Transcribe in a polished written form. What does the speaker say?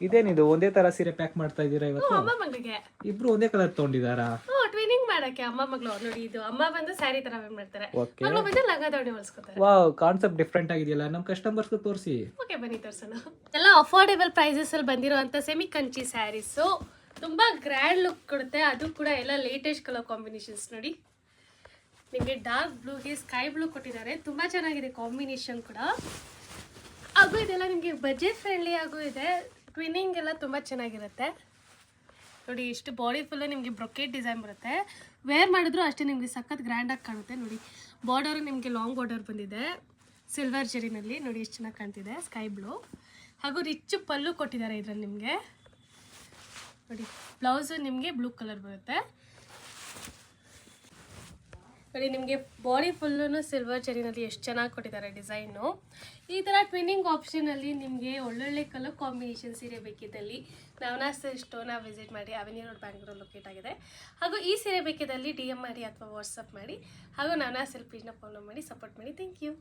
ಇದೇನಿದು ಒಂದೇ ತರ ಸೀರೆ ಪ್ಯಾಕ್ ಮಾಡ್ತಾ ಇದ್ದೀರಾ ಇವತ್ತು? ಅಮ್ಮ ಮಗಳಿಗೆ ಇಬ್ರು ಒಂದೇ ಕಲರ್ ತಗೊಂಡಿದಾರಾ? ಟ್ವಿನಿಂಗ್ ಮಾಡಕ್ಕೆ ಅಮ್ಮ ಮಗಳು. ನೋಡಿ ಇದು ಅಮ್ಮ ಬಂದು ಸ್ಯಾರಿ ತರ ವೇರ್ ಮಾಡ್ತಾರೆ, ಓಕೆ. ಮಗಳು ಬಂದು ಲಂಗ ದಾವಣಿ ಹೊಲ್ಸ್ಕೊತಾರೆ. ವಾವ್, ಕಾನ್ಸೆಪ್ಟ್ ಡಿಫ್ರೆಂಟ್ ಆಗಿದೆಯಲ್ಲ. ನಮ್ಮ ಕಸ್ಟಮರ್ಸ್ ತೋರಿಸಿ. ಓಕೆ ಬನ್ನಿ ತೋರ್ಸೋಣ. ಎಲ್ಲ ಅಫೋರ್ಡೆಬಲ್ ಪ್ರೈಸಸ್ ಅಲ್ಲಿ ಬಂದಿರುವಂತ ಸೆಮಿ ಕಂಚಿ ಸ್ಯಾರೀಸ್ ತುಂಬಾ ಗ್ರ್ಯಾಂಡ್ ಲುಕ್ ಕೊಡುತ್ತೆ. ಅದು ಕೂಡ ಎಲ್ಲ ಲೇಟೆಸ್ಟ್ ಕಲರ್ ಕಾಂಬಿನೇಷನ್ಸ್. ನೋಡಿ ನಿಮಗೆ ಡಾರ್ಕ್ ಬ್ಲೂಗೆ ಸ್ಕೈ ಬ್ಲೂ ಕೊಟ್ಟಿದ್ದಾರೆ, ತುಂಬಾ ಚೆನ್ನಾಗಿದೆ ಕಾಂಬಿನೇಷನ್ ಕೂಡ. ಹಾಗೂ ಇದೆಲ್ಲ ನಿಮಗೆ ಬಜೆಟ್ ಫ್ರೆಂಡ್ಲಿ ಆಗೂ ಇದೆ. ಟ್ವಿನಿಂಗ್ ಎಲ್ಲ ತುಂಬ ಚೆನ್ನಾಗಿರುತ್ತೆ. ನೋಡಿ ಇಷ್ಟು ಬಾಡಿ ಫುಲ್ಲು ನಿಮಗೆ ಬ್ರೊಕೆಟ್ ಡಿಸೈನ್ ಬರುತ್ತೆ. ವೇರ್ ಮಾಡಿದ್ರು ಅಷ್ಟೇ ನಿಮಗೆ ಸಖತ್ ಗ್ರ್ಯಾಂಡಾಗಿ ಕಾಣುತ್ತೆ. ನೋಡಿ ಬಾರ್ಡರು ನಿಮಗೆ ಲಾಂಗ್ ಬಾರ್ಡರ್ ಬಂದಿದೆ ಸಿಲ್ವರ್ ಜರಿನಲ್ಲಿ. ನೋಡಿ ಎಷ್ಟು ಚೆನ್ನಾಗಿ ಕಾಣ್ತಿದೆ ಸ್ಕೈ ಬ್ಲೂ. ಹಾಗೂ ರಿಚ್ ಪಲ್ಲು ಕೊಟ್ಟಿದ್ದಾರೆ ಇದರಲ್ಲಿ ನಿಮಗೆ. ನೋಡಿ ಬ್ಲೌಸು ನಿಮಗೆ ಬ್ಲೂ ಕಲರ್ ಬರುತ್ತೆ. ನೋಡಿ ನಿಮಗೆ ಬಾಡಿ ಫುಲ್ಲೂ ಸಿಲ್ವರ್ ಜರಿನಲ್ಲಿ ಎಷ್ಟು ಚೆನ್ನಾಗಿ ಕೊಟ್ಟಿದ್ದಾರೆ ಡಿಸೈನು. ಈ ಥರ ಟ್ವಿನ್ನಿಂಗ್ ಆಪ್ಷನಲ್ಲಿ ನಿಮಗೆ ಒಳ್ಳೊಳ್ಳೆ ಕಲರ್ ಕಾಂಬಿನೇಷನ್ ಸೀರೆ ಬೇಕಿದ್ದಲ್ಲಿ ನವನಾಸ್ ಸ್ಟೋರ್ನ ವಿಸಿಟ್ ಮಾಡಿ. ಅವೆನ್ಯೂ ರೋಡ್ ಬ್ಯಾಂಗ್ಳೂರು ಲೊಕೇಟ್ ಆಗಿದೆ. ಹಾಗೂ ಈ ಸೀರೆ ಬೇಕಿದ್ದಲ್ಲಿ DM ಮಾಡಿ ಅಥವಾ ವಾಟ್ಸಪ್ ಮಾಡಿ. ಹಾಗೂ ನವನಾಸ್ ಪೇಜ್ನ ಫಾಲೋ ಮಾಡಿ, ಸಪೋರ್ಟ್ ಮಾಡಿ. Thank you.